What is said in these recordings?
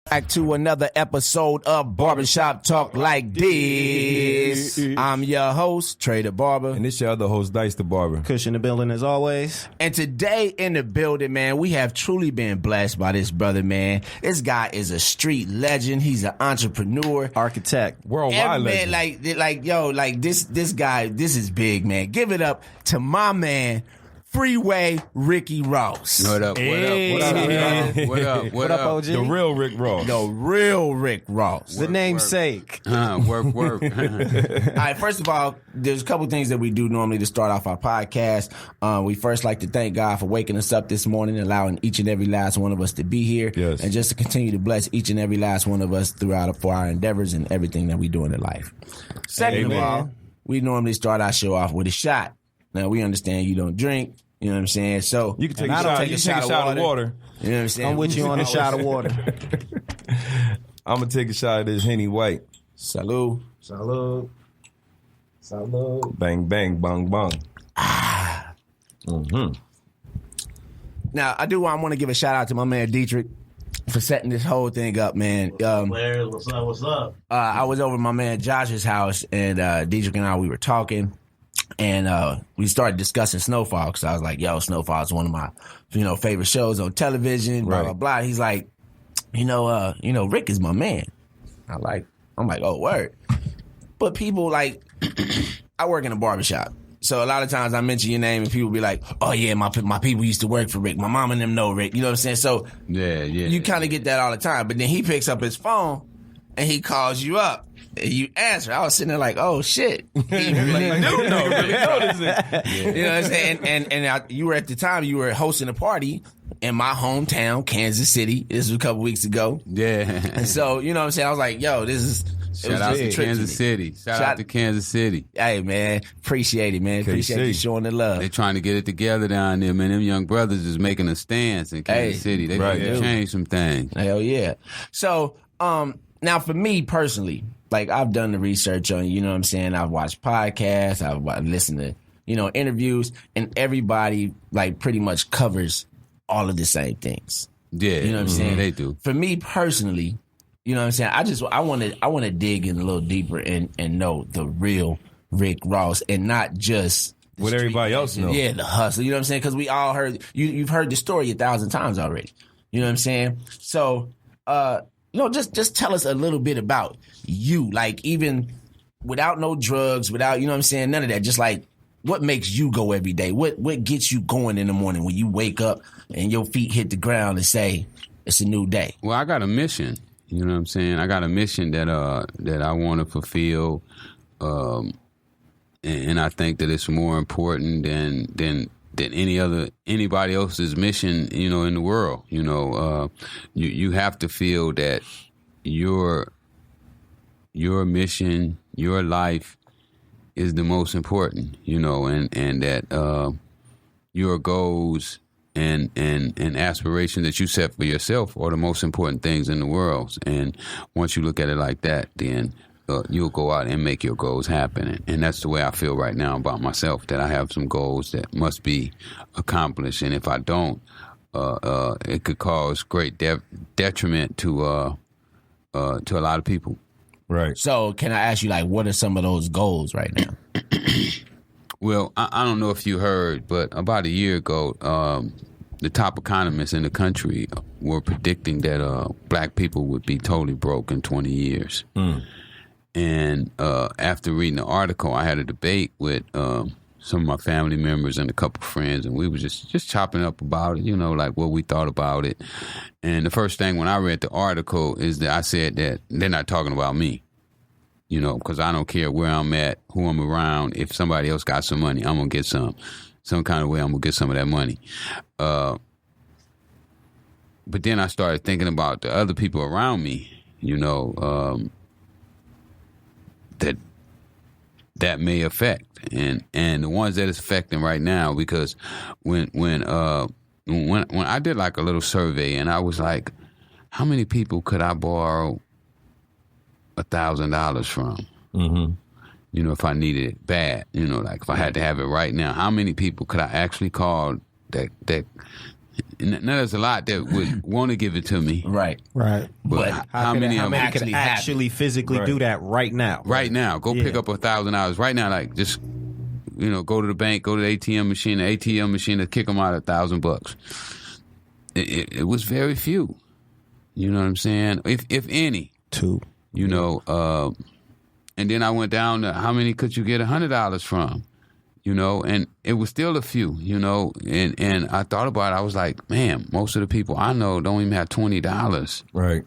Back to another episode of Barbershop Talk Like This. I'm your host, Trey the Barber. And this your other host, Dice the Barber. Kush in the building as always. And today in the building, man, we have truly been blessed by this brother, man. This guy is a street legend. He's an entrepreneur. Architect. Worldwide man, legend. this guy, this is big, man. Give it up to my man, Freeway Ricky Ross. What up? Hey. What up? man. What up? What up, OG? The real Rick Ross. The real Rick Ross. The namesake. Work. All right, first of all, there's a couple things that we do normally to start off our podcast. We first like to thank God for waking us up this morning, allowing each and every last one of us to be here, Yes. and just to continue to bless each and every last one of us for our endeavors and everything that we do in life. Second Amen. of all, we normally start our show off with a shot. Now, we understand you don't drink, you know what I'm saying? So You can take and a I don't shot. take You a can take a shot of water. You know what I'm saying? I'm with you on a shot of water. I'm gonna take a shot of this Henny White. Salud. Salud. Salud. Bang bang bang bang. Now, I want to give a shout out to my man Dietrich for setting this whole thing up, man. Larry, what's up? I was over at my man Josh's house, and Dietrich and I, we were talking, and we started discussing Snowfall, because I was like, yo, Snowfall is one of my favorite shows on television, blah, Right. blah, blah. He's like, Rick is my man. I'm like, oh, word. But people, like, I work in a barbershop. So a lot of times I mention your name and people be like, oh yeah, my people used to work for Rick. My mom and them know Rick. You know what I'm saying? So Yeah. you kind of get that all the time. But then he picks up his phone and he calls you up. And you answer. I was sitting there like, oh shit. He really do know. Really know this nigga. You know what I'm saying? And you were at the time, you were hosting a party in my hometown, Kansas City. This was a couple weeks ago. Yeah. And so, you know what I'm saying? I was like, yo, this is... Shout out to Kansas City. Shout out to Kansas City. Hey, man. Appreciate it, man. Appreciate you showing the love. They trying to get it together down there, man. Them young brothers is making a stance in Kansas City. They right. need to change some things. Hell yeah. So, now for me personally, like I've done the research on, you know what I'm saying? I've watched podcasts, I've listened to, interviews, and everybody like pretty much covers all of the same things. Yeah. You know what I'm saying? They do. For me personally, you know what I'm saying? I want to dig in a little deeper and know the real Rick Ross and not just the What street everybody else legend. know. Yeah, the hustle. You know what I'm saying? Because we all heard you've heard the story 1,000 times already. You know what I'm saying? So, just tell us a little bit about you. Like even without no drugs, without you know what I'm saying, none of that. Just like what makes you go every day? What gets you going in the morning when you wake up and your feet hit the ground and say it's a new day? Well, I got a mission. You know what I'm saying? I got a mission that I want to fulfill, and I think that it's more important than anybody else's mission. In the world. You have to feel that your mission, your life, is the most important. And that your goals and aspirations that you set for yourself are the most important things in the world. And once you look at it like that, then you'll go out and make your goals happen. And that's the way I feel right now about myself, that I have some goals that must be accomplished. And if I don't, it could cause great detriment to a lot of people. Right. So can I ask you, like, what are some of those goals right now? Well, I don't know if you heard, but about a year ago, the top economists in the country were predicting that black people would be totally broke in 20 years. And after reading the article, I had a debate with some of my family members and a couple friends, and we were just chopping up about it, like what we thought about it. And the first thing when I read the article is that I said that they're not talking about me. Because I don't care where I'm at, who I'm around. If somebody else got some money, I'm going to get some kind of way. I'm going to get some of that money. But then I started thinking about the other people around me, that may affect. And the ones that it's affecting right now, because when I did like a little survey and I was like, how many people could I borrow $1,000 from? Mm-hmm. If I needed it bad, like if I had to have it right now, how many people could I actually call that Now there's a lot that would want to give it to me. Right. Right. But How many of them could actually physically do that right now? right now? Go pick up $1,000 right now. Like just go to the bank, go to the ATM machine. The ATM machine to kick them out $1,000. It was very few. You know what I'm saying? If any. Two. And then I went down to how many could you get $100 from? And it was still a few, and I thought about it. I was like, man, most of the people I know don't even have $20. Right.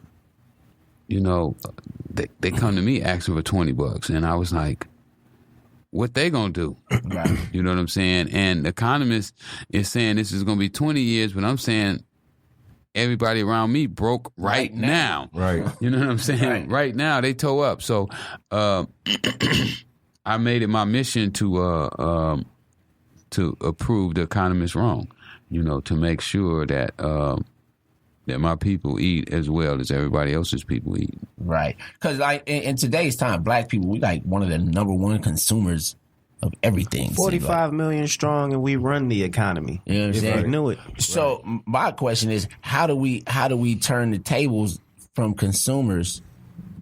They come to me asking for $20, and I was like, what they gonna do? Right. You know what I'm saying? And the economist is saying this is gonna be 20 years, but I'm saying everybody around me broke right now. Right. You know what I'm saying? Right now they toe up. So I made it my mission to prove the economists wrong, to make sure that that my people eat as well as everybody else's people eat. Right. Because like in today's time, black people, we like one of the number one consumers of everything. 45 million strong, and we run the economy. You know what I'm if saying? you knew it. So my question is, how do we turn the tables from consumers,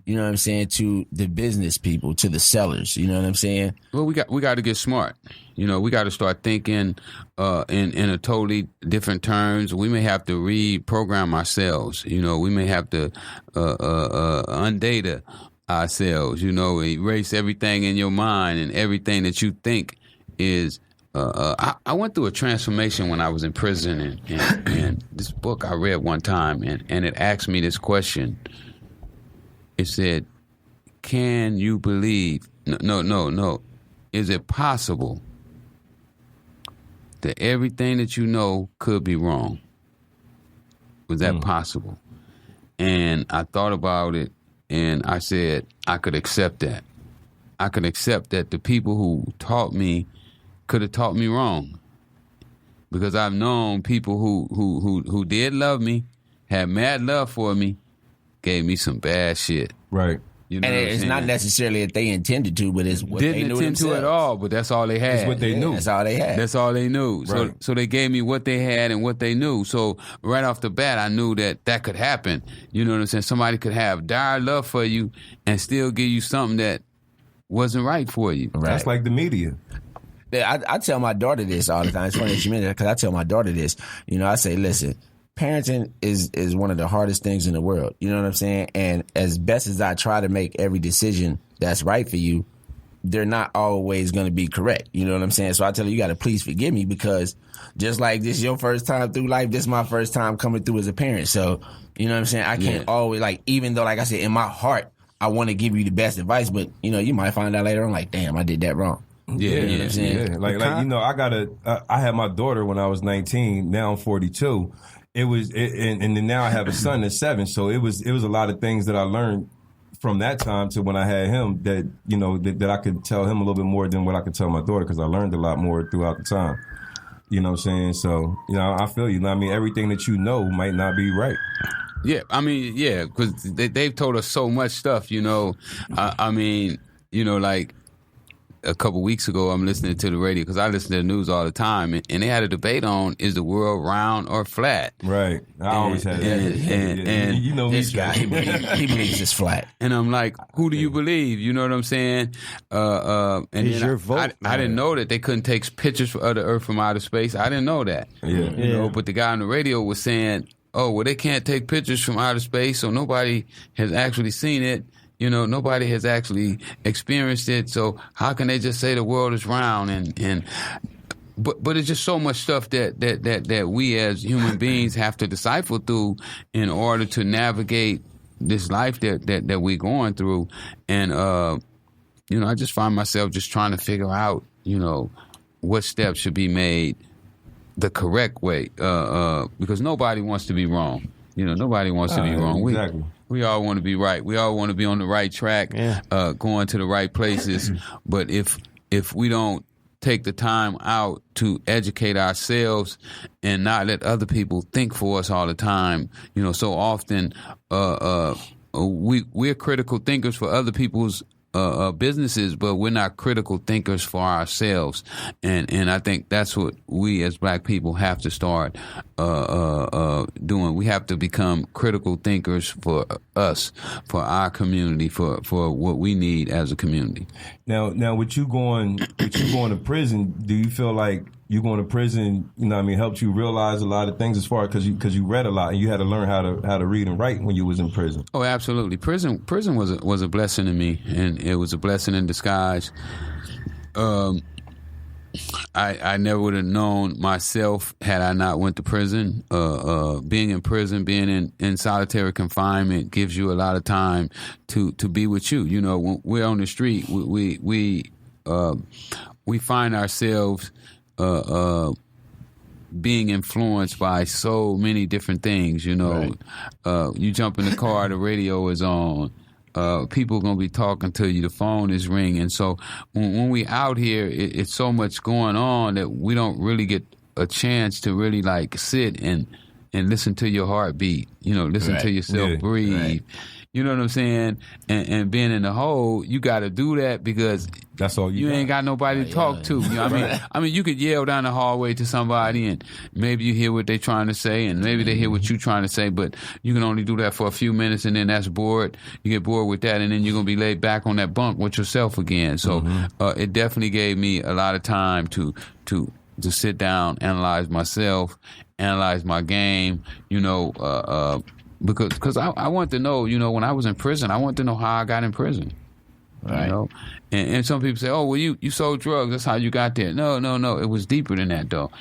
you know what I'm saying, to the business people, to the sellers? You know what I'm saying? Well, we got to get smart. We got to start thinking in a totally different terms. We may have to reprogram ourselves. We may have to undata ourselves. Erase everything in your mind and everything that you think is. I went through a transformation when I was in prison, and this book I read one time, and it asked me this question. It said, can you believe, no, is it possible that everything that you know could be wrong? Was that possible? And I thought about it, and I said, I could accept that. I could accept that the people who taught me could have taught me wrong. Because I've known people who did love me, had mad love for me, gave me some bad shit. Right. And it's not necessarily that they intended to, but it's what they knew Didn't intend to at all, but that's all they had. It's what they knew. That's all they had. That's all they knew. Right. So they gave me what they had and what they knew. So right off the bat, I knew that could happen. You know what I'm saying? Somebody could have dire love for you and still give you something that wasn't right for you. Right. That's like the media. Yeah, I tell my daughter this all the time. It's funny that you mentioned that, because I tell my daughter this. I say, listen, parenting is one of the hardest things in the world. You know what I'm saying? And as best as I try to make every decision that's right for you, they're not always going to be correct. You know what I'm saying? So I tell her, you got to please forgive me, because just like this is your first time through life, this is my first time coming through as a parent. So, you know what I'm saying? I can't always, even though, like I said, in my heart, I want to give you the best advice, but, you might find out later on, like, damn, I did that wrong. Yeah, you know what I'm saying? Yeah. I had my daughter when I was 19. Now I'm 42. And then now I have a son that's 7. So it was a lot of things that I learned from that time to when I had him that that I could tell him a little bit more than what I could tell my daughter, because I learned a lot more throughout the time. You know what I'm saying? So I feel you. Everything that you know might not be right. Yeah, because they've told us so much stuff. Like a couple weeks ago, I'm listening to the radio, because I listen to the news all the time, and they had a debate on, is the world round or flat? Right. I always had that. And you know This guy, he believes it's flat. And I'm like, who do you believe? You know what I'm saying? And is your vote? I didn't know that they couldn't take pictures of the Earth from outer space. I didn't know that. Yeah. But the guy on the radio was saying, oh, well, they can't take pictures from outer space, so nobody has actually seen it. Nobody has actually experienced it, so how can they just say the world is round? But it's just so much stuff that we as human beings have to decipher through in order to navigate this life that we're going through. And I just find myself just trying to figure out, what steps should be made the correct way, because nobody wants to be wrong. Nobody wants to be wrong. Exactly. We all want to be right. We all want to be on the right track, going to the right places. But if we don't take the time out to educate ourselves and not let other people think for us all the time, so often we're critical thinkers for other people's businesses, but we're not critical thinkers for ourselves, and I think that's what we as Black people have to start doing. We have to become critical thinkers for us, for our community, for what we need as a community. Now, with you going to prison, do you feel like you going to prison, helped you realize a lot of things as far as because you read a lot and you had to learn how to read and write when you was in prison? Oh, absolutely. Prison was a blessing to me, and it was a blessing in disguise. I never would have known myself had I not went to prison. Being in prison, being in solitary confinement gives you a lot of time to be with you. When we're on the street, we find ourselves being influenced by so many different things. Right. You jump in the car, the radio is on. People are going to be talking to you. The phone is ringing. So when we out here, it's so much going on that we don't really get a chance to really sit and listen to your heartbeat. Listen to yourself breathe. Right. You know what I'm saying? And being in the hole, you got to do that because that's all you ain't got nobody to talk to. I mean, you could yell down the hallway to somebody, and maybe you hear what they're trying to say, and maybe they hear what you're trying to say, but you can only do that for a few minutes, and then that's bored. You get bored with that, and then you're gonna be laid back on that bunk with yourself again. So it definitely gave me a lot of time to sit down, analyze myself, analyze my game. Because I want to know, when I was in prison, I want to know how I got in prison. Right. And some people say, oh, well, you sold drugs. That's how you got there. No. It was deeper than that, though.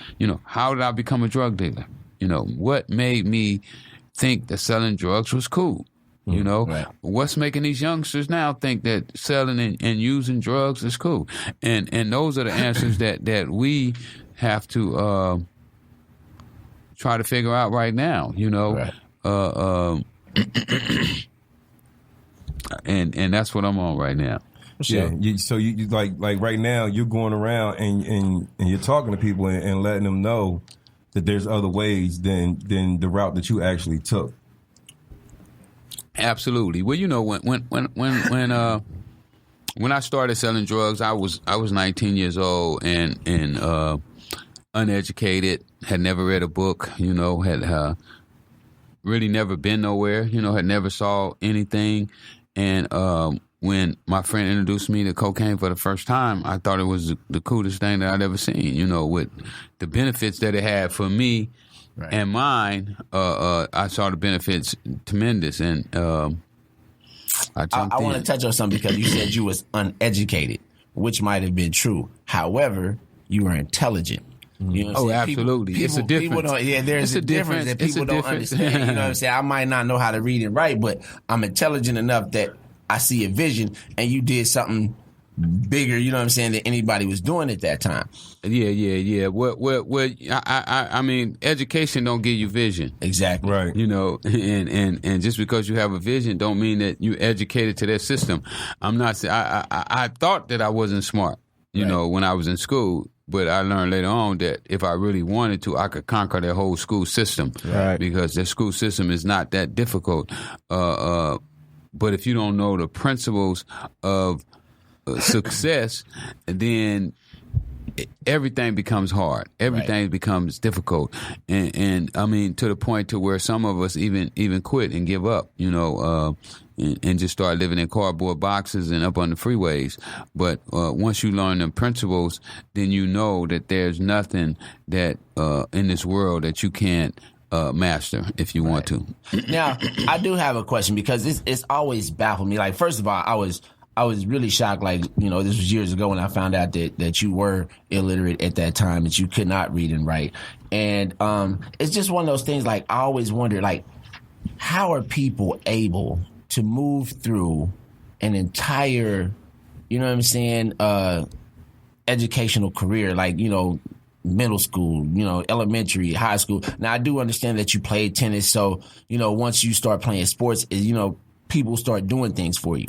How did I become a drug dealer? What made me think that selling drugs was cool? Right. What's making these youngsters now think that selling and using drugs is cool? And those are the answers that we have to try to figure out right now, Right. And that's what I'm on right now. Yeah. So you like right now you're going around and you're talking to people and letting them know that there's other ways than the route that you actually took. Absolutely. Well, when I started selling drugs, I was 19 years old and uneducated, had never read a book, had really never been nowhere, had never saw anything. And when my friend introduced me to cocaine for the first time, I thought it was the coolest thing that I'd ever seen, with the benefits that it had for me and mine. I saw the benefits tremendous. And I want to touch on something because you said you was uneducated, which might have been true. However, you were intelligent. Absolutely. It's a difference. There's a difference that people don't understand. You know what I'm saying? I might not know how to read and write, but I'm intelligent enough that I see a vision, and you did something bigger, you know what I'm saying, than anybody was doing at that time. Yeah. I mean, education don't give you vision. Exactly. Right. And just because you have a vision don't mean that you educated to that system. I'm not saying, I thought that I wasn't smart, when I was in school. But I learned later on that if I really wanted to, I could conquer their whole school system. Right. Because their school system is not that difficult. But if you don't know the principles of success, then everything becomes hard. Everything becomes difficult. And I mean, to the point to where some of us even quit and give up, and just start living in cardboard boxes and up on the freeways. But once you learn the principles, then you know that there's nothing that in this world that you can't master if you want to. Now, I do have a question because it's always baffled me. Like, first of all, I was really shocked. Like, this was years ago when I found out that you were illiterate at that time, that you could not read and write. And it's just one of those things. Like, I always wonder, like, how are people able to move through an entire, educational career, like, middle school, elementary, high school. Now, I do understand that you played tennis. So, once you start playing sports, people start doing things for you.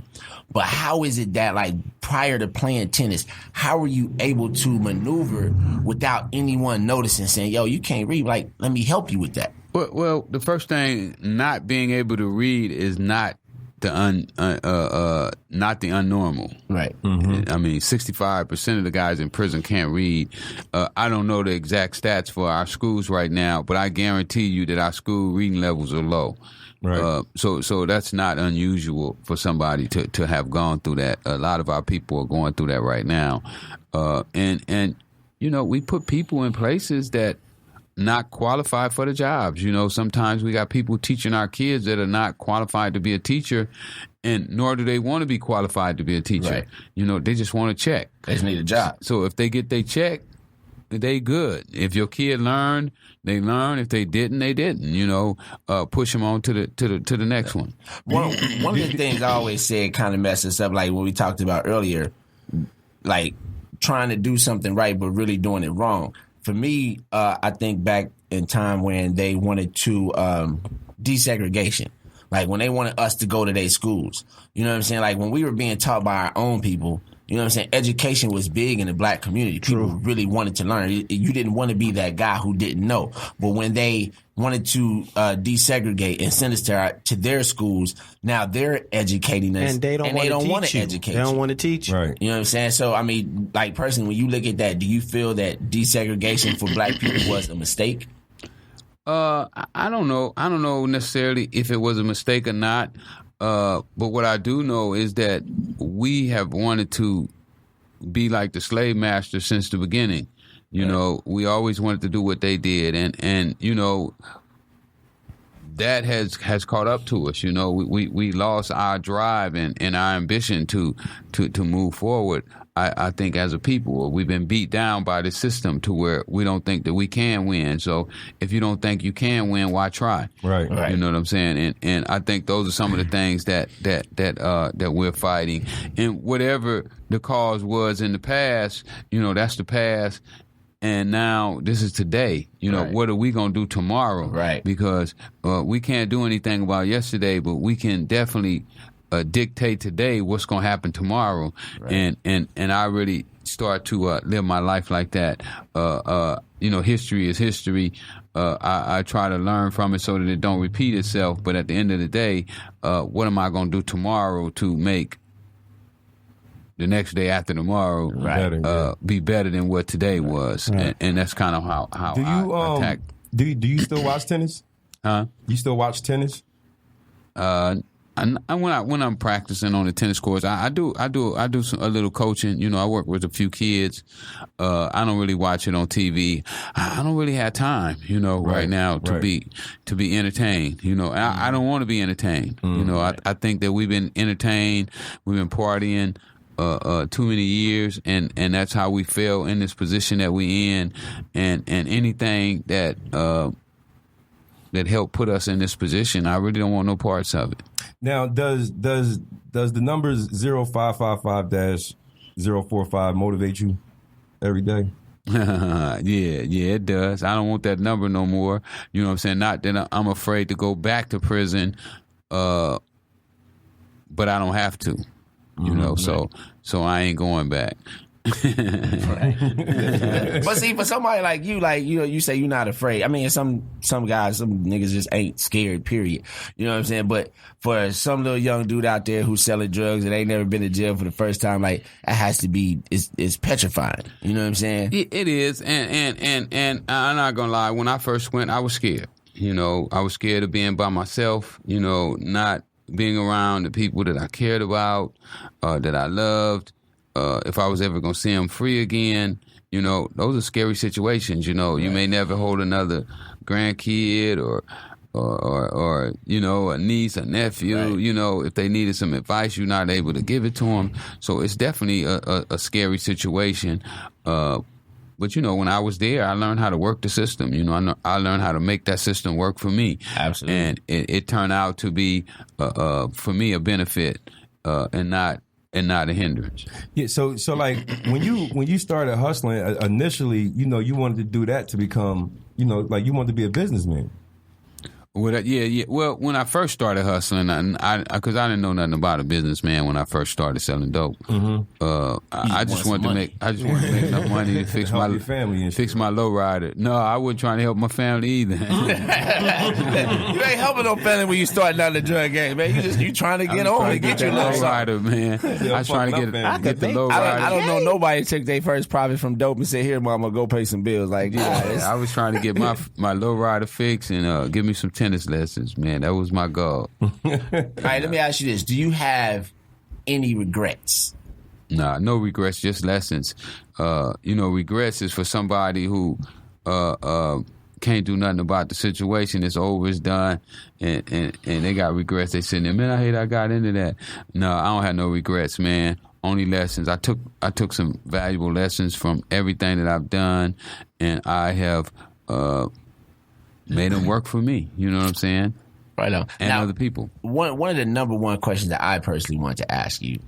But how is it that, like, prior to playing tennis, how were you able to maneuver without anyone noticing, saying, yo, you can't read, like, let me help you with that? Well, the first thing, not being able to read is not not the unnormal. Right. I mean, 65% of the guys in prison can't read. I don't know the exact stats for our schools right now, but I guarantee you that our school reading levels are low. Right. So that's not unusual for somebody to have gone through that. A lot of our people are going through that right now. And we put people in places that not qualified for the jobs. Sometimes we got people teaching our kids that are not qualified to be a teacher, and nor do they want to be qualified to be a teacher. Right. They just want to check. They just need a job. So if they get their check, they good. If your kid learned, they learn. If they didn't, they didn't. Push them on to the next one. One of the things I always said kind of messes up, like what we talked about earlier, like trying to do something right but really doing it wrong. For me, I think back in time when they wanted to desegregation, like when they wanted us to go to their schools. You know what I'm saying? Like when we were being taught by our own people, you know what I'm saying? Education was big in the black community. People really wanted to learn. You didn't want to be that guy who didn't know. But when they wanted to desegregate and send us to their schools, now they're educating us. And they don't want to educate you. They don't want to teach you. Right. You know what I'm saying? So, I mean, like, personally, when you look at that, do you feel that desegregation for black people was a mistake? I don't know. I don't know necessarily if it was a mistake or not. But what I do know is that we have wanted to be like the slave master since the beginning. We always wanted to do what they did, and that has caught up to us. We lost our drive and our ambition to move forward. I think as a people, we've been beat down by the system to where we don't think that we can win. So if you don't think you can win, why try? Right. You know what I'm saying? And I think those are some of the things that we're fighting. And whatever the cause was in the past, that's the past. And now this is today. What are we going to do tomorrow? Right. Because we can't do anything about yesterday, but we can definitely dictate today what's going to happen tomorrow. Right. And I really start to live my life like that. History is history. I try to learn from it so that it don't repeat itself. But at the end of the day, what am I going to do tomorrow to make the next day after tomorrow be better than what today was? Right. And that's kind of how I attack. Do you still watch tennis? Huh? You still watch tennis? When I'm practicing on the tennis courts, I do a little coaching. I work with a few kids. I don't really watch it on TV. I don't really have time, right now to be entertained. I don't want to be entertained. I think that we've been entertained, we've been partying too many years, and that's how we fell in this position that we in. And anything that helped put us in this position, I really don't want no parts of it. Now, does the numbers 0555-045 motivate you every day? Yeah, it does. I don't want that number no more. You know what I'm saying? Not that I'm afraid to go back to prison, but I don't have to. So I ain't going back. But see, for somebody like you, you say you're not afraid. I mean, some guys, some niggas just ain't scared, period. You know what I'm saying? But for some little young dude out there who's selling drugs and ain't never been to jail for the first time, like, that has to be, it's petrifying. You know what I'm saying? It is. And I'm not gonna lie, when I first went, I was scared. I was scared of being by myself, not being around the people that I cared about, that I loved. If I was ever going to see them free again, those are scary situations. You may never hold another grandkid or a niece, a nephew. Right. If they needed some advice, you're not able to give it to them. So it's definitely a scary situation. But when I was there, I learned how to work the system. I learned how to make that system work for me. Absolutely. And it turned out to be, for me, a benefit and not a hindrance. Yeah. So like when you started hustling initially, you wanted to do that to become, like you wanted to be a businessman. Well, yeah. Well, when I first started hustling, because I didn't know nothing about a businessman when I first started selling dope. I just wanted to make enough money to fix my family and fix my lowrider. No, I wasn't trying to help my family either. You ain't helping no family when you starting out the drug game, man. You trying to get on and get your lowrider, man. I was trying to get the lowrider. I don't know nobody took their first profit from dope and said, "Here, mama, go pay some bills." Like, I was trying to get my lowrider fixed and give me some tennis lessons, man. That was my goal. All right, let me ask you this: do you have any regrets? Nah, no regrets, just lessons. Regrets is for somebody who can't do nothing about the situation. It's over, it's done, and they got regrets. They sitting there, man, I hate I got into that. No, I don't have no regrets, man. Only lessons. I took some valuable lessons from everything that I've done, and I have made them work for me. You know what I'm saying? Right on. And now, other people. One of the number one questions that I personally want to ask you,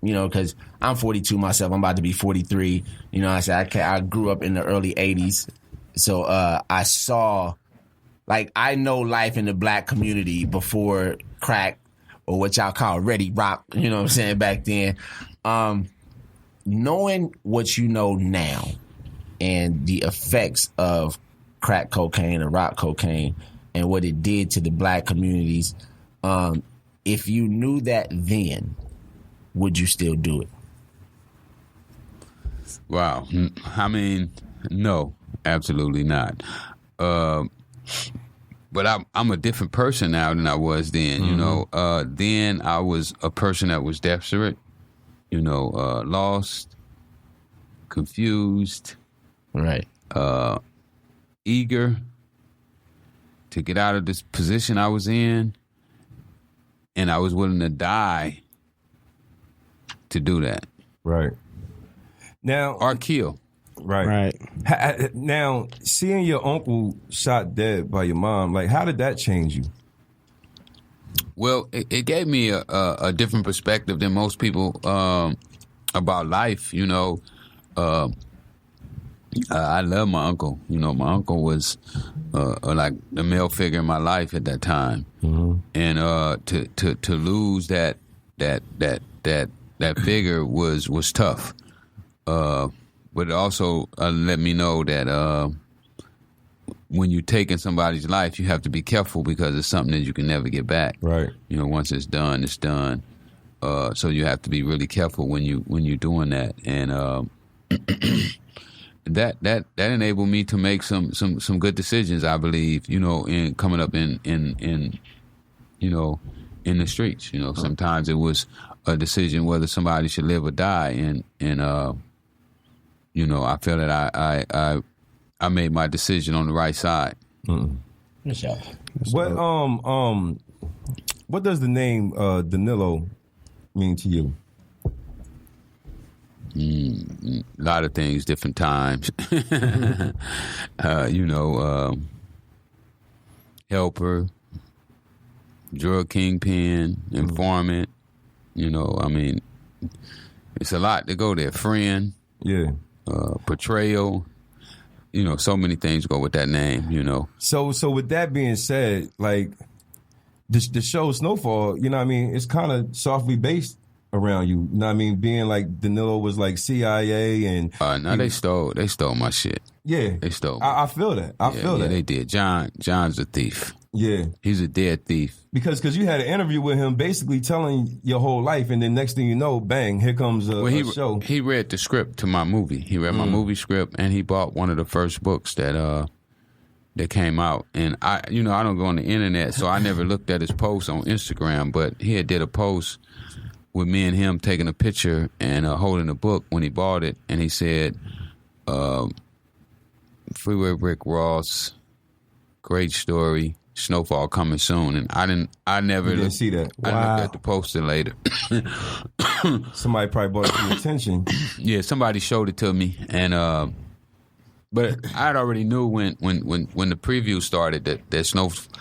because I'm 42 myself. I'm about to be 43. I said I grew up in the early 80s. So I saw, I know life in the black community before crack, or what y'all call ready rock, you know what I'm saying, back then. Knowing what you know now and the effects of crack cocaine or rock cocaine and what it did to the black communities, if you knew that then, would you still do it? Wow. I mean, no, absolutely not. But I'm a different person now than I was then, Then I was a person that was desperate, lost, confused. Right. Eager to get out of this position I was in, and I was willing to die to do that. Right. Now, or kill. Right. Now, seeing your uncle shot dead by your mom, how did that change you? Well, it gave me a different perspective than most people about life. I love my uncle. My uncle was like the male figure in my life at that time, and to lose that figure was tough. But it also let me know that when you're taking somebody's life, you have to be careful because it's something that you can never get back. Right. Once it's done, it's done. So you have to be really careful when you're doing that, and that enabled me to make some good decisions, I believe. In coming up in the streets. Sometimes it was a decision whether somebody should live or die, and I feel that I made my decision on the right side. What does the name Danilo mean to you? A lot of things, different times. Helper, drug kingpin, informant. It's a lot to go there. Friend. Yeah. Portrayal. So many things go with that name. So with that being said, the show Snowfall, it's kind of softly based around you. Being like Danilo was like CIA and they stole my shit. Yeah. They stole me. I feel that. I feel that. They did. John's a thief. Yeah. He's a dead thief. Because you had an interview with him basically telling your whole life, and then next thing you know, bang, here comes a show. He read the script to my movie. He read my movie script, and he bought one of the first books that came out. And I don't go on the internet, so I never looked at his post on Instagram, but he had did a post with me and him taking a picture and holding a book when he bought it, and he said, Freeway Rick Ross, great story, Snowfall coming soon. And I didn't see that. Wow. I looked at the poster later. Somebody probably brought it to your attention. Yeah, somebody showed it to me, and but I already knew when the preview started that Snowfall.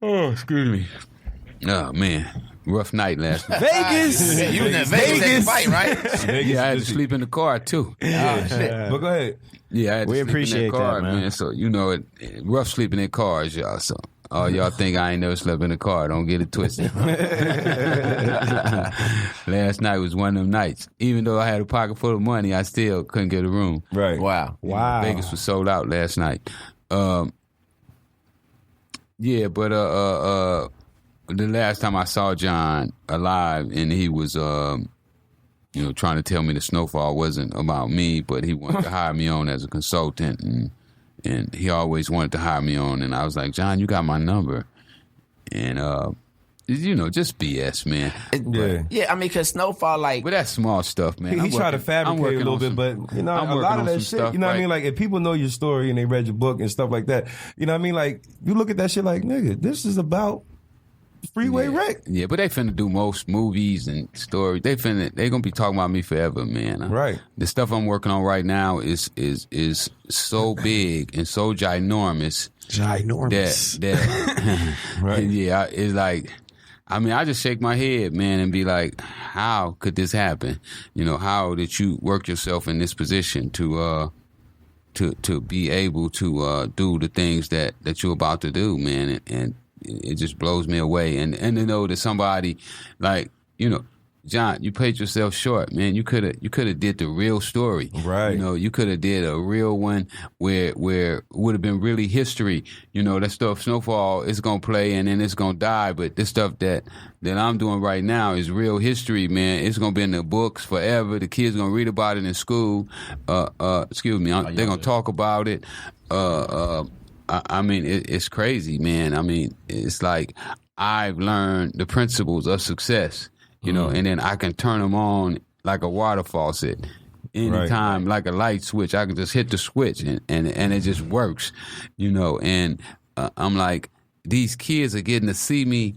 Oh, excuse me. Oh man, rough night last night. Vegas. You in that Vegas fight, right? Yeah, I had to sleep in the car too. Yeah. But go ahead. Yeah, I had to We sleep appreciate in that car, that, man. So rough sleeping in cars, y'all. So y'all think I ain't never slept in a car. Don't get it twisted. Last night was one of them nights. Even though I had a pocket full of money, I still couldn't get a room. Right. Wow. Vegas was sold out last night. Yeah, but the last time I saw John alive, and he was trying to tell me the Snowfall wasn't about me, but he wanted to hire me on as a consultant, and he always wanted to hire me on, and I was like, John, you got my number, and just BS, man. Yeah, I mean, because Snowfall, but that's small stuff, man. He tried to fabricate a little bit, but a lot of that shit, stuff, you know what I mean? Like, if people know your story and they read your book and stuff like that, you know what I mean? Like, you look at that shit like, nigga, this is about Freeway Rick. Yeah, but they finna do most movies and stories. They gonna be talking about me forever, man. Right. The stuff I'm working on right now is so big and so ginormous. That Right. Yeah, it's like, I mean, I just shake my head, man, and be like, how could this happen? How did you work yourself in this position to be able to do the things that you're about to do, man, and it just blows me away. And to know that somebody like, John, you played yourself short, man. You could have did the real story. Right. You could have did a real one where it would have been really history. That stuff Snowfall is gonna play and then it's gonna die. But this stuff that I'm doing right now is real history, man. It's gonna be in the books forever. The kids gonna read about it in school. Excuse me, they're gonna talk about it. I mean, it's crazy, man. I mean, it's like I've learned the principles of success, and then I can turn them on like a water faucet. Anytime, like a light switch, I can just hit the switch and it just works, and I'm like, these kids are getting to see me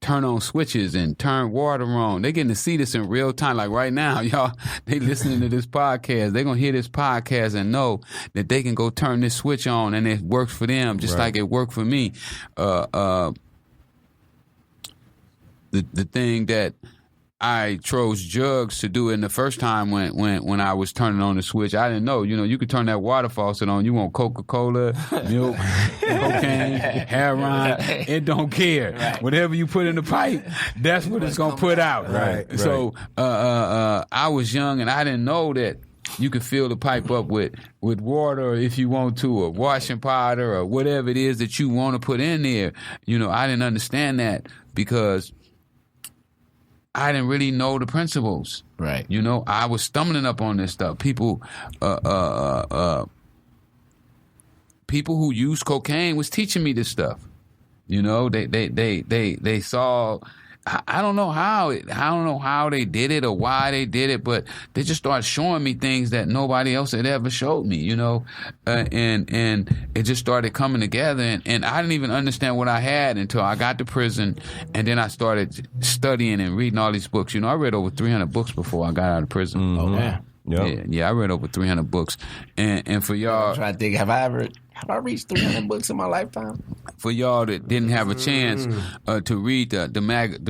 turn on switches and turn water on. They're getting to see this in real time. Like right now, y'all, they listening to this podcast. They're going to hear this podcast and know that they can go turn this switch on and it works for them just like it worked for me. The thing that I chose drugs to do in the first time when I was turning on the switch, I didn't know. You could turn that water faucet on. You want Coca-Cola, milk, cocaine, heroin. It don't care. Right. Whatever you put in the pipe, that's what it's gonna put out. Right. So I was young and I didn't know that you could fill the pipe up with water if you want to, or washing powder, or whatever it is that you want to put in there. I didn't understand that because I didn't really know the principles. Right. I was stumbling up on this stuff. People who use cocaine was teaching me this stuff. They saw. I don't know how they did it or why they did it, but they just started showing me things that nobody else had ever showed me, and it just started coming together, and I didn't even understand what I had until I got to prison, and then I started studying and reading all these books. I read over 300 books before I got out of prison. Mm-hmm. Oh, man. Yep. Yeah, I read over 300 books, and for y'all, I'm trying to think, have I reached 300 books in my lifetime? For y'all that didn't have a chance to read the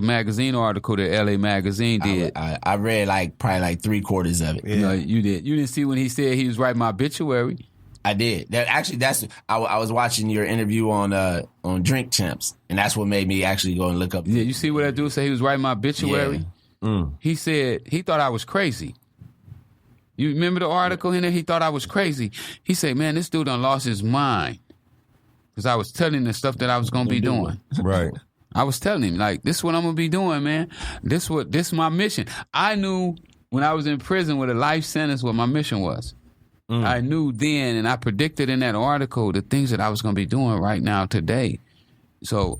magazine article that LA Magazine did, I read probably 3/4 of it. Yeah. You did. You didn't see when he said he was writing my obituary. I did. I was watching your interview on Drink Champs, and that's what made me actually go and look up. Yeah, you see what that dude said? He was writing my obituary. Yeah. He said he thought I was crazy. You remember the article in there? He thought I was crazy. He said, man, this dude done lost his mind. Because I was telling him the stuff that I was going to be doing. Right. I was telling him, like, this is what I'm going to be doing, man. This is my mission. I knew when I was in prison with a life sentence what my mission was. I knew then, and I predicted in that article the things that I was going to be doing right now today. So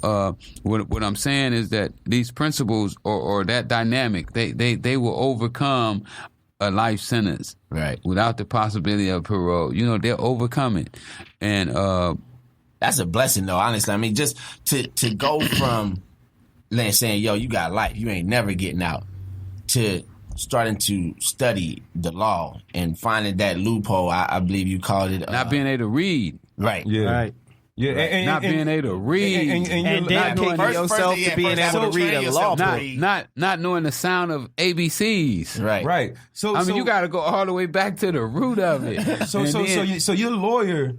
what I'm saying is that these principles or that dynamic, they will overcome a life sentence, right? Without the possibility of parole, they'll overcome it, and that's a blessing, though. Honestly, I mean, just to go from saying, "Yo, you got life, you ain't never getting out," to starting to study the law and finding that loophole. I believe you called it not being able to read. Right. Yeah. Right. Yeah, not being able to read, and dedicating yourself to being able to read a law book. Not knowing the sound of ABCs. Right. So I mean, you got to go all the way back to the root of it. So your lawyer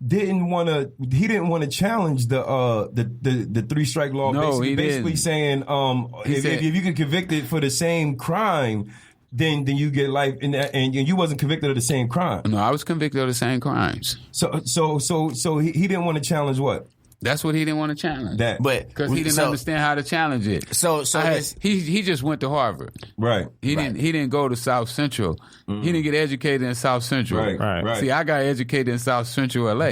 didn't want to challenge the 3-strike law. No, he basically didn't. saying if you get convicted for the same crime, then you get life, and you wasn't convicted of the same crime. No, I was convicted of the same crimes. So he didn't want to challenge what? That's what he didn't want to challenge. Because he didn't understand how to challenge it. He just went to Harvard. Right. He didn't go to South Central. Mm-hmm. He didn't get educated in South Central. Right. See, I got educated in South Central LA.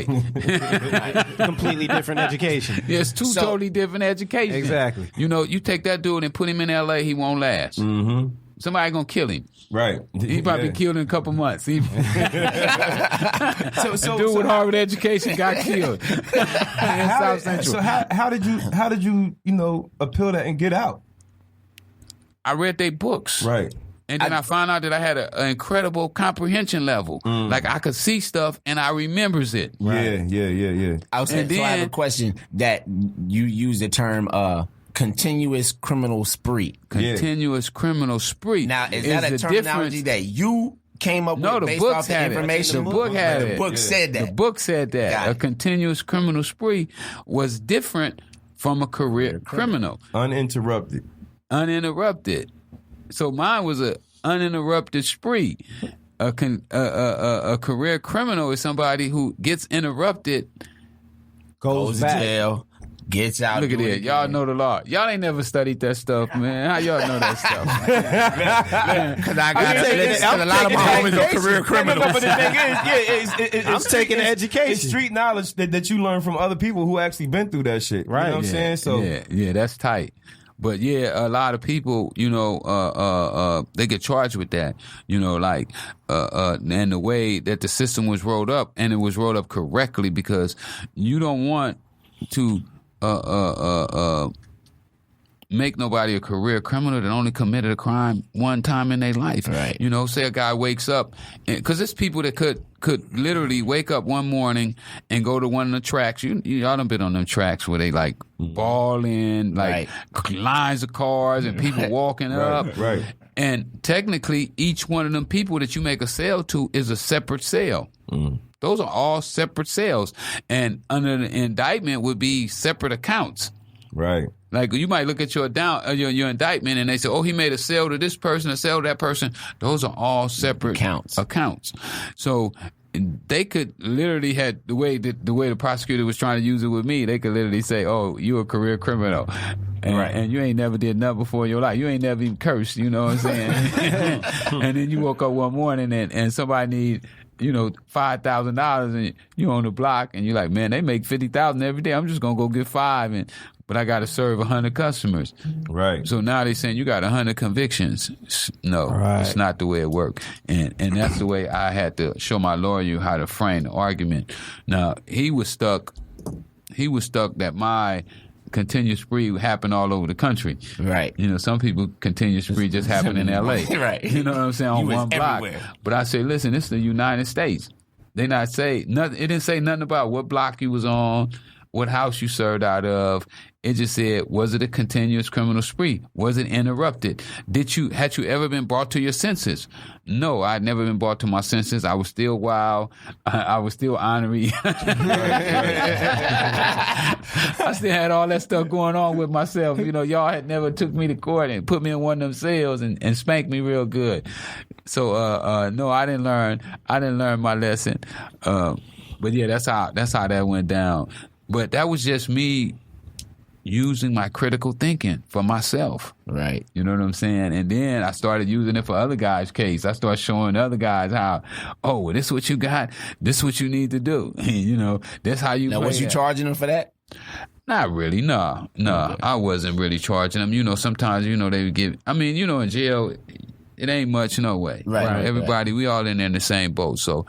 Completely different education. It's two totally different educations. Exactly. You know, you take that dude and put him in LA, he won't last. Mm-hmm. Somebody gonna kill him. Right. He probably killed in a couple months. Dude with Harvard education got killed in South Central. So how did you appeal that and get out? I read their books. Right. And then I found out that I had an incredible comprehension level. Like I could see stuff and I remembers it. Right. Yeah. I have a question that you use the term continuous criminal spree. Continuous criminal spree. Now, is that a terminology that you came up with based off the information? The book had it. The book said that. The book said that. A continuous criminal spree was different from a career criminal. Uninterrupted. So mine was a uninterrupted spree. A career criminal is somebody who gets interrupted, goes to jail, gets out. Look at it. Y'all know the law. Y'all ain't never studied that stuff, man. How y'all know that stuff? Because I got a lot of my homies are career criminals. But the thing is, I'm taking education. It's street knowledge that you learn from other people who actually been through that shit. Right. You know what I'm saying? So yeah, that's tight. But yeah, a lot of people, they get charged with that, and the way that the system was rolled up, and it was rolled up correctly, because you don't want to make nobody a career criminal that only committed a crime one time in their life. Right. Say a guy wakes up, because there's people that could literally wake up one morning and go to one of the tracks. Y'all done been on them tracks where they like balling, like lines of cars and people walking up. Right. And technically, each one of them people that you make a sale to is a separate sale. Mm. Those are all separate sales. And under the indictment would be separate accounts. Right. Like you might look at your indictment and they say, oh, he made a sale to this person, a sale to that person. Those are all separate accounts. So they could literally had the way the prosecutor was trying to use it with me, they could literally say, oh, you a career criminal. And you ain't never did nothing before in your life. You ain't never even cursed, you know what I'm saying? And then you woke up one morning and somebody need $5,000 and you on the block and you're like, man, they make $50,000 every day. I'm just gonna go get $5,000 but I got to serve 100 customers. Right. So now they saying you got 100 convictions. No, It's not the way it worked. And that's the way I had to show my lawyer how to frame the argument. Now, he was stuck that my continuous spree happened all over the country. Right. Some people continuous spree just happened in L.A. Right. You know what I'm saying? On one block. Everywhere. But I say, listen, this is the United States. They not say nothing. It didn't say nothing about what block you was on, what house you served out of. It just said, was it a continuous criminal spree? Was it interrupted? Had you ever been brought to your senses? No, I'd never been brought to my senses. I was still wild. I was still ornery. I still had all that stuff going on with myself. Y'all had never took me to court and put me in one of them cells and spanked me real good. So, no, I didn't learn my lesson. But yeah, that's how that went down. But that was just me using my critical thinking for myself. Right. You know what I'm saying? And then I started using it for other guys' case. I started showing other guys how, well, this is what you got. This is what you need to do. That's how you. Now, was you charging them for that? Not really. No. Okay. I wasn't really charging them. Sometimes, they would give, in jail, it ain't much, no way. Right. Everybody, we all in there in the same boat. So,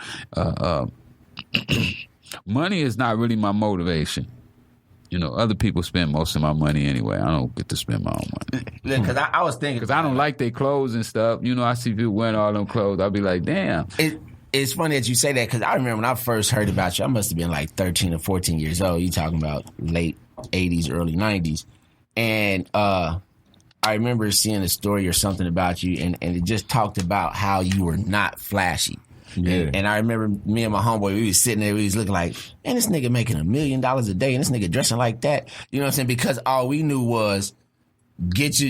money is not really my motivation. Other people spend most of my money anyway. I don't get to spend my own money. Because I was thinking... Because I don't like their clothes and stuff. I see people wearing all them clothes. I'll be like, damn. it's funny that you say that because I remember when I first heard about you, I must have been like 13 or 14 years old. You talking about late 80s, early 90s. And I remember seeing a story or something about you, and it just talked about how you were not flashy. Yeah. And I remember me and my homeboy, we was sitting there, we was looking like, man, this nigga making $1 million a day, and this nigga dressing like that. You know what I'm saying? Because all we knew was get you,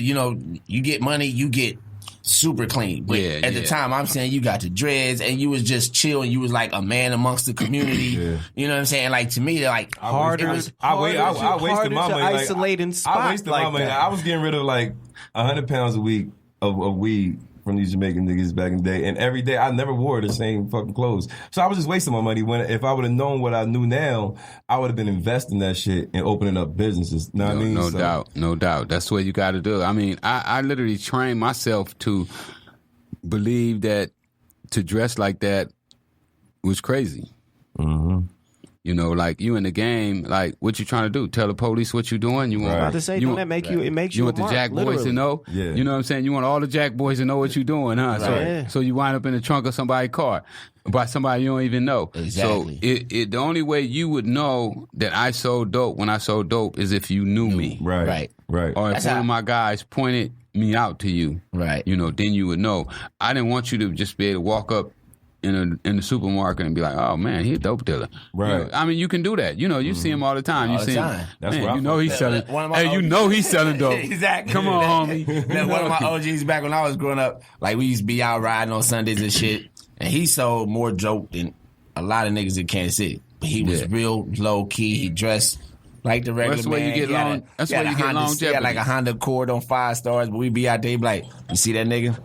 you get money, you get super clean. But at the time, I'm saying you got the dreads, and you was just chill, and you was like a man amongst the community. You know what I'm saying? Like, to me, like, I wasted my money. Isolating spot. I wasted my money. I was getting rid of like 100 pounds a week of weed from these Jamaican niggas back in the day, and every day I never wore the same fucking clothes. So I was just wasting my money. When if I would have known what I knew now, I would have been investing that shit and opening up businesses. Know what I mean? No doubt. That's what you got to do. I mean, I literally trained myself to believe that to dress like that was crazy. Mm-hmm. You know, like you in the game, like what you trying to do? Tell the police what you doing? You want about to say, don't that make you? It makes you. You want the Jack boys to know? Yeah. You know what I'm saying? You want all the Jack boys to know what you doing, huh? Right. So you wind up in the trunk of somebody's car by somebody you don't even know. Exactly. So the only way you would know that I sold dope when I sold dope is if you knew me. Right. Or if one of my guys pointed me out to you. Right. You know, then you would know. I didn't want you to just be able to walk up in the supermarket and be like, oh man, he's a dope dealer. Right. You know, I mean, you can do that. You know, you see him all the time. All you the see time. him. That's Man, where you know he's selling. Hey, you know he's selling dope. Exactly. Come on, homie. One of my OGs back when I was growing up, like we used to be out riding on Sundays and shit, and he sold more dope than a lot of niggas in Kansas City. But he was real low key. He dressed like the regular That's where man. you get long. That's where you get longevity. He had like a Honda Accord on 5 stars, but we be out there be like, you see that nigga?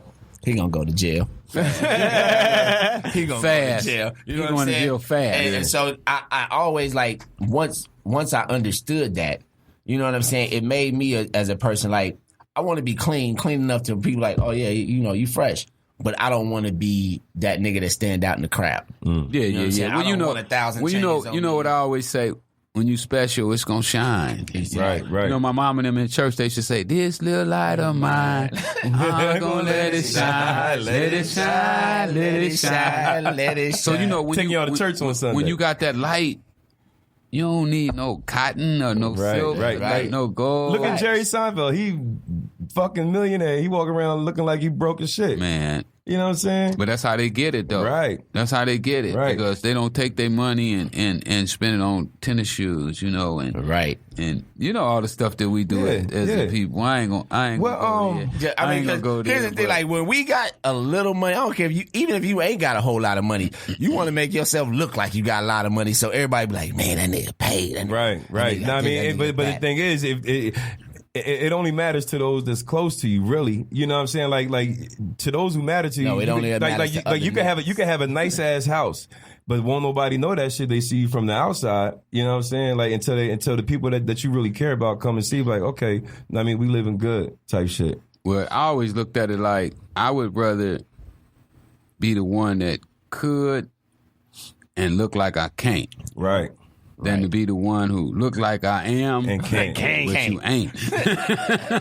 He gonna go to jail. He gonna Fast. go to jail. You know He what I'm going to saying? jail fast. And so I always like once I understood that, you know what I'm saying? It made me as a person like I want to be clean enough to people like, oh yeah, you fresh. But I don't want to be that nigga that stand out in the crowd. Yeah. Well, you know, 1,000 you know what I always say. When you special, it's gonna shine. Right. You know, my mom and them in church, they should say, "This little light of mine, I'm gonna let it shine, let it shine, let it shine, let it shine." So you know, when Taking you out to church on Sunday. when you got that light, you don't need no cotton or no silk, right. no gold. Look at Jerry Seinfeld. He fucking millionaire. He walk around looking like he broke his shit. Man. You know what I'm saying? But that's how they get it, though. Right. That's how they get it. Right. Because they don't take their money and spend it on tennis shoes, you know, and you know all the stuff that we do as the people. I ain't gonna go there. I ain't gonna go there. Here's the thing, like when we got a little money, I don't care even if you ain't got a whole lot of money, you want to make yourself look like you got a lot of money, so everybody be like, man, that nigga paid. Right. No, I mean, but the thing is, if it only matters to those that's close to you, really. You know what I'm saying? Like to those who matter to you. No, it only matters to you can have a nice ass house, but won't nobody know that shit. They see you from the outside. You know what I'm saying? Like until the people that you really care about come and see, like, okay, I mean, we living good type shit. Well, I always looked at it like I would rather be the one that could and look like I can't. Right. Than to be the one who look like I am and can't. But you ain't.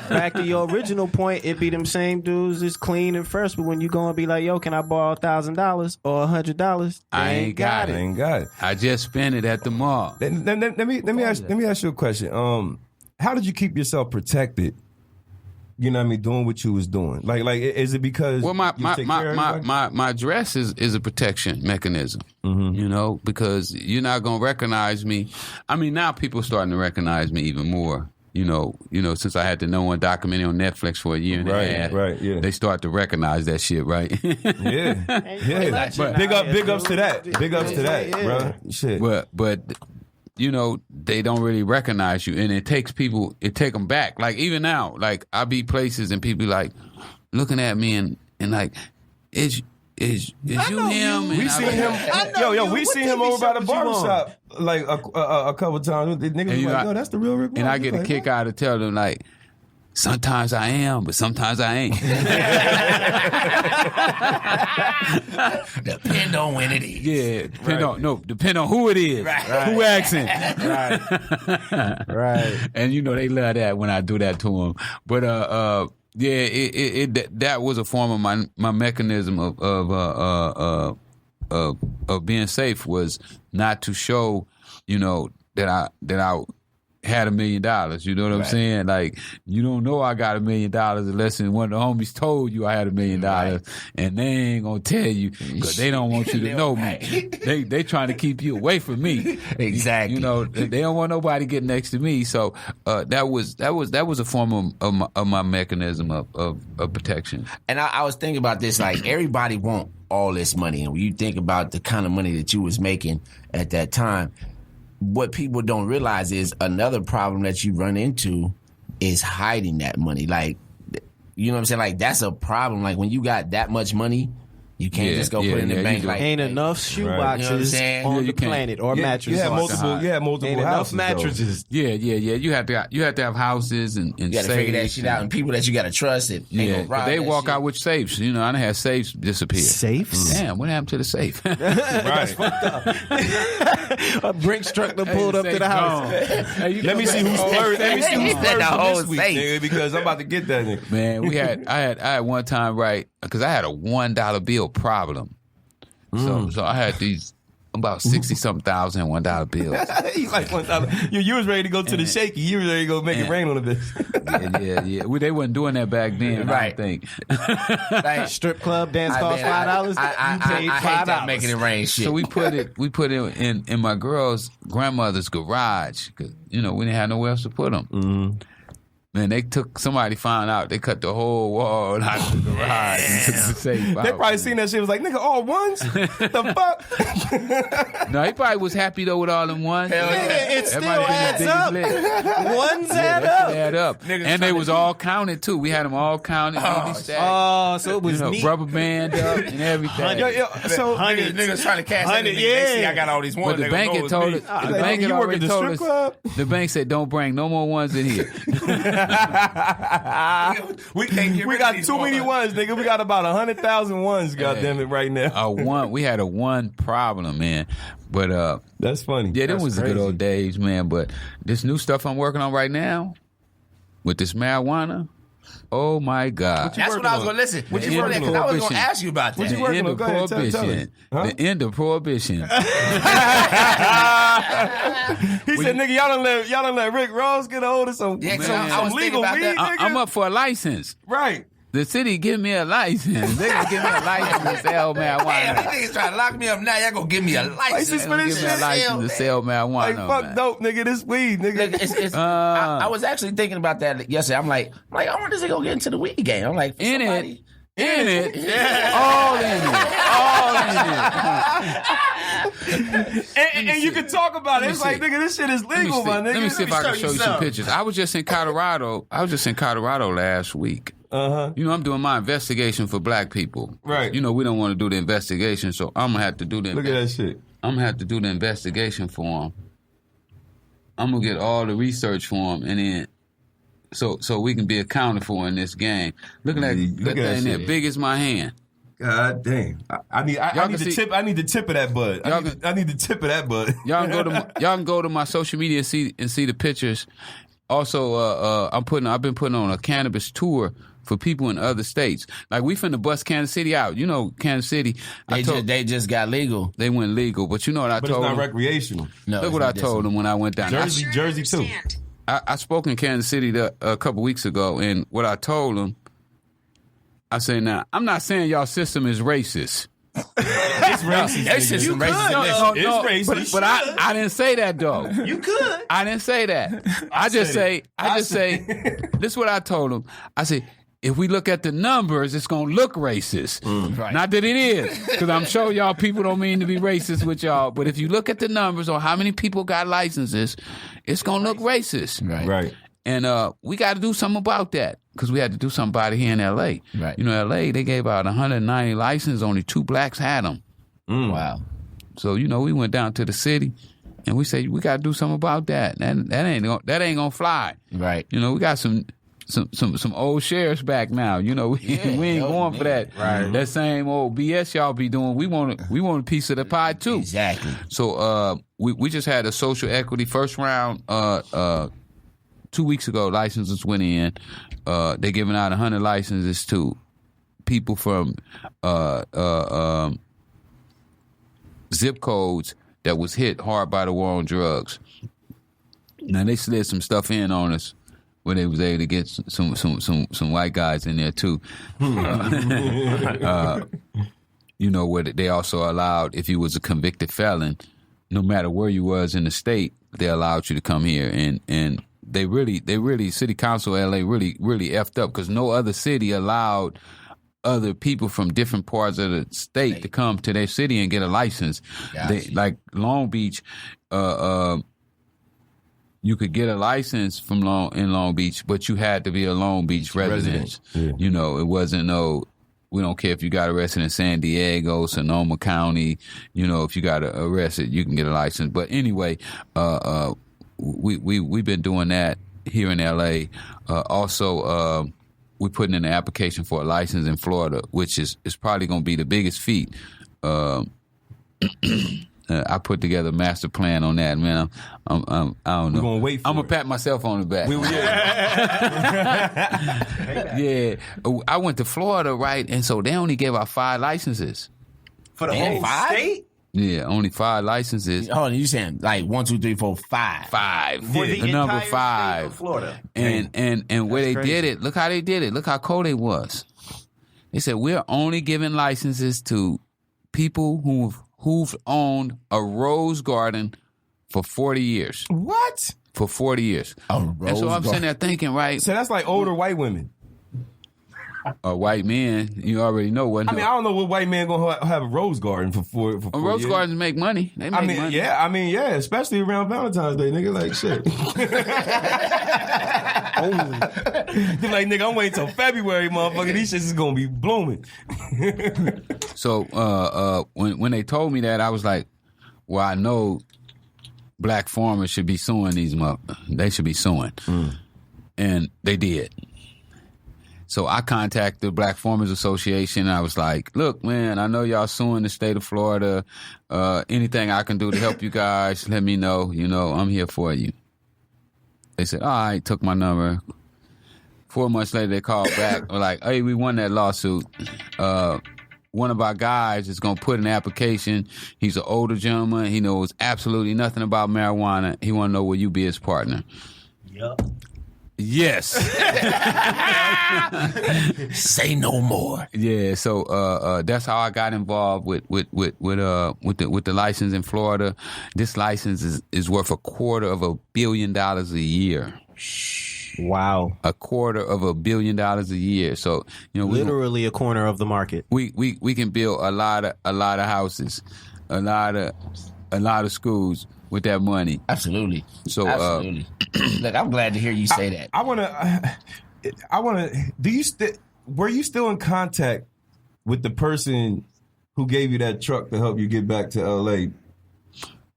Back to your original point, it be them same dudes that's clean and fresh, but when you go and be like, yo, can I borrow $1,000 or $100? I ain't got it. I ain't got it. I just spent it at the mall. Let me ask you a question. How did you keep yourself protected? You know what I mean? Doing what you was doing. Like, is it because my dress is a protection mechanism. Mm-hmm. You know, because you're not gonna recognize me. I mean, now people are starting to recognize me even more. You know, since I had the No One documentary on Netflix for a year and a half, yeah. They start to recognize that shit, right? yeah. But big ups to that, bro. Shit. But you know, they don't really recognize you, and it take them back. Like even now, like I be places and people be like looking at me and like, is you him? We seen him. We seen him over by the barbershop like a couple times. The niggas was like, yo, that's the real Rick. And I get a kick out of tell them like, sometimes I am, but sometimes I ain't. Depend on when it is. Yeah, depend on who it is. Right. Who asking. Right. And you know they love that when I do that to them. But that was a form of my mechanism of of being safe was not to show, that I had $1 million. You know what I'm saying? Like, you don't know I got $1 million unless one of the homies told you I had $1 million, and they ain't gonna tell you because they don't want you to know me. They trying to keep you away from me. Exactly. They don't want nobody getting next to me. So that was a form of my mechanism of protection. And I was thinking about this, like, everybody want all this money, and when you think about the kind of money that you was making at that time, what people don't realize is another problem that you run into is hiding that money. Like, you know what I'm saying? Like, that's a problem. Like, when you got that much money, you can't just go put it in the bank. Like, ain't enough shoe boxes on the planet or mattresses. You have multiple ain't houses, enough mattresses. Yeah. You have to have houses and you got to figure that shit out, and people that you got to trust it. But they walk out with safes. I done had safes disappear. Safes? Damn, what happened to the safe? Right. A Brinks truck that pulled up to the house. Let me see who's first. Let me see who's He said first the for whole this week, safe. nigga, because I'm about to get that nigga. Man, I had one time, right, because I had a $1 bill problem. So I had these about 60-something thousand $1 bills. He's like $1. You was ready to go to the shaky. You was ready to go make it rain on the bitch. Yeah. Well, they wasn't doing that back then, I don't think. Like, Strip club dance cost $5. You paid I hate that $5. making it rain shit. So we put it in my girl's grandmother's garage because we didn't have nowhere else to put them. Mm-hmm. Man, somebody found out, they cut the whole wall out of the garage and took the safe out. They probably seen that shit, was like, nigga, all ones? The fuck? No, he probably was happy though with all them ones. Hell yeah. It still adds up. Ones add up. And they was all counted too. We had them all counted. Oh, so it was neat. Rubber band up and everything. So niggas trying to cash that. They see I got all these ones. But the bank had told us. The bank had already told us. The bank said, "Don't bring no more ones in here." We can't get we got too many ones, nigga. We got about 100,000 ones, goddamn it, right now. We had a one problem, man. But that's funny. Yeah, that was the good old days, man. But this new stuff I'm working on right now with this marijuana. Oh my God! That's what I was going to listen. What you working on? Because I was going to ask you about that. The end of prohibition. The end of prohibition. He said, "Nigga, y'all don't let Rick Ross get a hold of some, some legal weed, nigga." I'm up for a license. Right. The city give me a license. They gonna give me a license to sell marijuana. Damn, these niggas trying to lock me up now. Y'all gonna give me a license for this shit. Give me a license to sell marijuana. Like, fuck man. dope, nigga. This weed, nigga. I was actually thinking about that yesterday. I'm like, I wonder if they gonna get into the weed game. I'm like, in it. All in it. And you can talk about it. It's like, nigga, this shit is legal, my nigga. Let me see if I can show you some pictures. I was just in Colorado last week. Uh-huh. I'm doing my investigation for black people. Right. We don't want to do the investigation, so I'm gonna have to do the. Look at that shit. I'm gonna have to do the investigation for them. I'm gonna get all the research for them, and then so we can be accounted for in this game. Look at that. Look at that in there, big as my hand. God damn! I need the tip of that bud. I need the tip of that bud. Y'all can go to my social media and see the pictures. Also, I've been putting on a cannabis tour for people in other states. Like, we finna bust Kansas City out. Kansas City. They just got legal. They went legal, but you know what I told them? But it's not recreational. No, look what I told them when I went down. Jersey too. I spoke in Kansas City a couple weeks ago, and what I told them, I say, now, I'm not saying y'all system is racist. It's racist. That system racist. No, it's racist. But I didn't say that, though. You could. I didn't say that. I just say, this is what I told them. I said, if we look at the numbers, it's going to look racist. Right. Not that it is, because I'm sure y'all people don't mean to be racist with y'all, but if you look at the numbers on how many people got licenses, it's going to look racist. Right. And we got to do something about that, because we had to do something about it here in L.A. Right. L.A., they gave out 190 licenses, only 2 blacks had them. Wow. So, we went down to the city, and we said, we got to do something about that. That ain't going to fly. Right. We got some old sheriffs back now. We ain't going for that. Right. That same old BS y'all be doing. We want a piece of the pie too. Exactly. So we just had a social equity first round 2 weeks ago. Licenses went in. They're giving out 100 licenses to people from zip codes that was hit hard by the war on drugs. Now they slid some stuff in on us where they was able to get some white guys in there too. Where they also allowed, if you was a convicted felon, no matter where you was in the state, they allowed you to come here. And they really, City Council of LA really effed up because no other city allowed other people from different parts of the state to come to their city and get a license. Like Long Beach, you could get a license from Long Beach, but you had to be a Long Beach resident. Yeah. It wasn't we don't care if you got arrested in San Diego, Sonoma County. If you got arrested, you can get a license. But anyway, we've been doing that here in LA. Also, we're putting in an application for a license in Florida, which is probably going to be the biggest feat. I put together a master plan on that, man. I don't know. We're gonna wait for I'm gonna pat myself on the back. Yeah. I went to Florida, right? And so they only gave out 5 licenses. For the whole state? Yeah, only 5 licenses. Oh, you saying like 1, 2, 3, 4, 5? 5. For the number entire 5. State of Florida. And where they crazy. did it, look how they did it. Look how cold it was. They said, we're only giving licenses to people who've owned a rose garden for 40 years. What? For 40 years. And so I'm sitting there thinking, right? So that's like older white women. A white man, you already know what. I don't know what white man gonna have a rose garden for 4 rose years. gardens make money. They make money. Yeah, especially around Valentine's Day, nigga. Like shit. They're like, nigga, I'm waiting till February, motherfucker. These shits is gonna be blooming. So when they told me that, I was like, well, I know black farmers should be suing these they should be suing. And they did. So I contacted the Black Farmers Association. I was like, look, man, I know y'all suing the state of Florida. Anything I can do to help you guys, let me know. I'm here for you. They said, all right, took my number. 4 months later, they called back. We're like, hey, we won that lawsuit. One of our guys is going to put an application. He's an older gentleman. He knows absolutely nothing about marijuana. He want to know will you be his partner. Yup. Yes. Say no more. Yeah, so that's how I got involved with the license in Florida. This license is worth $250 million a year. Wow. $250 million a year. So literally a corner of the market. We can build a lot of houses, a lot of schools with that money. Absolutely. So absolutely. Look, I'm glad to hear you say that. I wanna. Were you still in contact with the person who gave you that truck to help you get back to LA?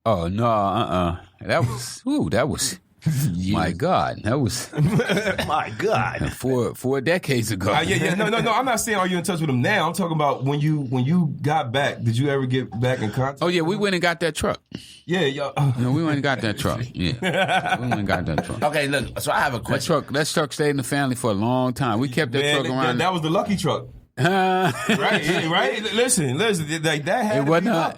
Oh no, that was. My God, that was my God 4 decades ago. No. I'm not saying are you in touch with him now. I'm talking about when you got back. Did you ever get back in contact? Oh yeah, we went and got that truck. Yeah. We went and got that truck. Yeah, we went and got that truck. Okay, look. So I have a question. That truck stayed in the family for a long time. We kept that truck around. That was the lucky truck. Right. Listen. Like that had. It wasn't. I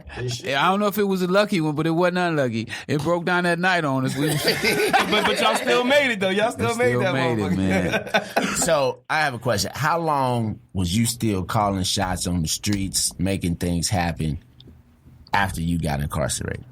don't know if it was a lucky one, but it wasn't unlucky. It broke down that night on us. but y'all still made it though. Y'all still made that it, man. So I have a question. How long was you still calling shots on the streets, making things happen after you got incarcerated?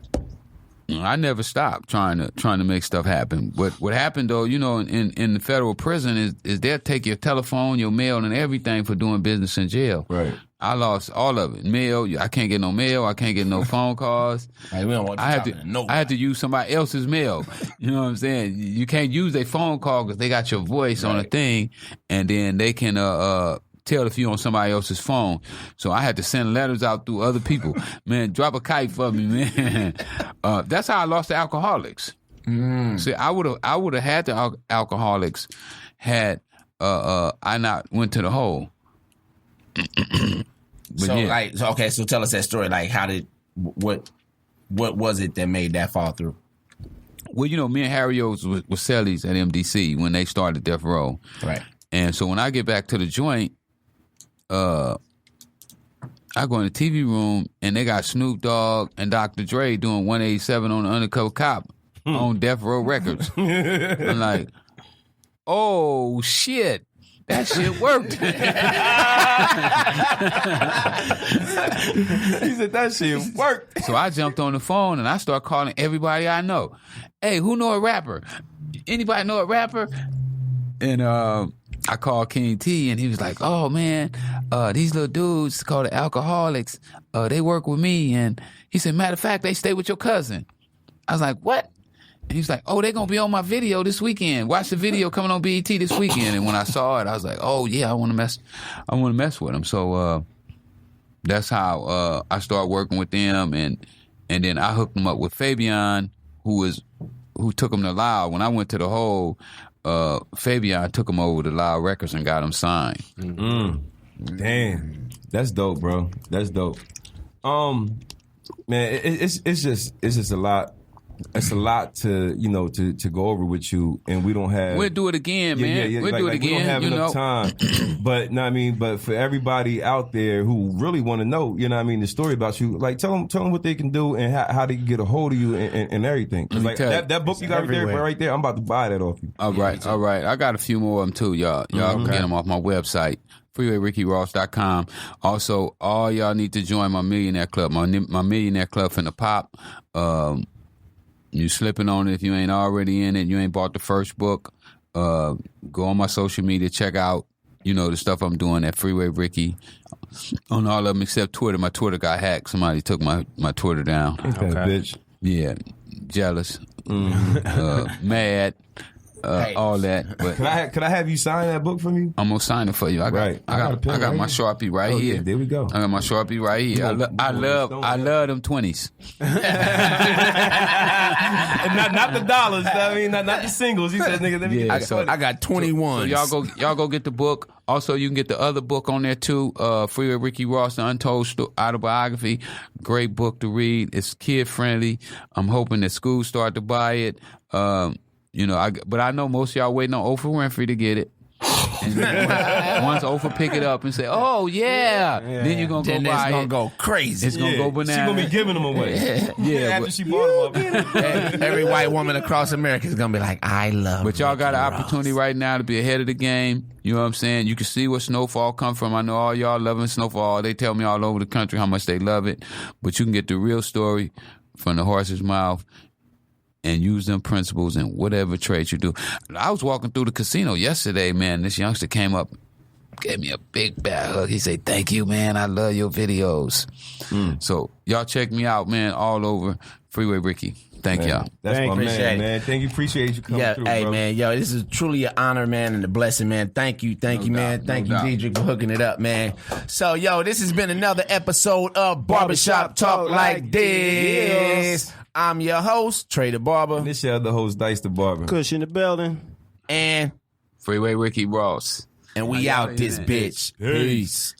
I never stopped trying to make stuff happen. But what happened though, in the federal prison is they'll take your telephone, your mail, and everything for doing business in jail. Right. I lost all of it. Mail, I can't get no mail. I can't get no phone calls. Hey, we don't want you I had to use somebody else's mail. You know what I'm saying? You can't use their phone call because they got your voice on a thing, and then they can tell if you're on somebody else's phone. So I had to send letters out through other people. Man, drop a kite for me, man. That's how I lost the Alcoholics. See, I would have had the Alcoholics had I not went to the hole. So tell us that story. Like, what was it that made that fall through? Well, me and Harry O's was cellies at MDC when they started Death Row. Right. And so when I get back to the joint, I go in the TV room and they got Snoop Dogg and Dr. Dre doing 187 on the Undercover Cop on Death Row Records. I'm like, oh shit. That shit worked. He said that shit worked. So I jumped on the phone and I start calling everybody I know. Hey, who know a rapper? Anybody know a rapper? And I called King T and he was like, oh man, these little dudes called the Alcoholics, they work with me. And he said, matter of fact, they stay with your cousin. I was like, what? And he was like, oh, they're going to be on my video this weekend. Watch the video coming on BET this weekend. And when I saw it, I was like, oh yeah, I want to mess with them. So that's how I started working with them. And then I hooked them up with Fabian, who took them to Loud. When I went to the hole, Fabian took him over to Loud Records and got him signed. Damn, that's dope, bro. That's dope. Man, it's just a lot. It's a lot to to go over with you, and we don't have. We'll do it again, man. Yeah. We'll do it again. We don't have enough time. But but for everybody out there who really want to know, the story about you, like tell them what they can do and how they can get a hold of you and everything. Like that book you got right there, I'm about to buy that off you. All right. I got a few more of them too, y'all. Y'all can get them off my website. FreewayRickyRoss.com. Also, all y'all need to join my Millionaire Club. My Millionaire Club finna pop. You slipping on it if you ain't already in it. You ain't bought the first book. Go on my social media. Check out, the stuff I'm doing at Freeway Ricky. On all of them except Twitter. My Twitter got hacked. Somebody took my Twitter down. Okay. Bitch. Yeah. Jealous. Mad. All that. But could I have you sign that book for me? I'm gonna sign it for you. I got my Sharpie right here. Yeah, there we go. I got my Sharpie right here. I love them 20s. not the dollars. Not the singles. He said, "Nigga, let me." I got 21. So y'all go get the book. Also, you can get the other book on there too. Freeway Ricky Ross, The Untold Autobiography. Great book to read. It's kid friendly. I'm hoping that schools start to buy it. But I know most of y'all waiting on Oprah Winfrey to get it. And once Oprah pick it up and say, "Oh yeah," then you're gonna go buy it. It's gonna go crazy. It's gonna go bananas. She's gonna be giving them away. After she bought them up. Every white woman across America is gonna be like, "I love." But y'all got an opportunity right now to be ahead of the game. You know what I'm saying? You can see where Snowfall come from. I know all y'all loving Snowfall. They tell me all over the country how much they love it. But you can get the real story from the horse's mouth. And use them principles in whatever trade you do. I was walking through the casino yesterday, man. This youngster came up, gave me a big bad hug. He said, "Thank you, man. I love your videos." So y'all check me out, man, all over Freeway Ricky. Thank y'all. That's my man. Thank you. Appreciate you coming through, hey, bro. man. Yo, this is truly an honor, man, and a blessing, man. Thank you, man. Thank you, Deidre, for hooking it up, man. So, yo, this has been another episode of Barbershop Talk Like This. I'm your host, Trey the Barber. And this your other host, Dice the Barber. Kush in the building. And Freeway Ricky Ross. we out this bitch. Peace.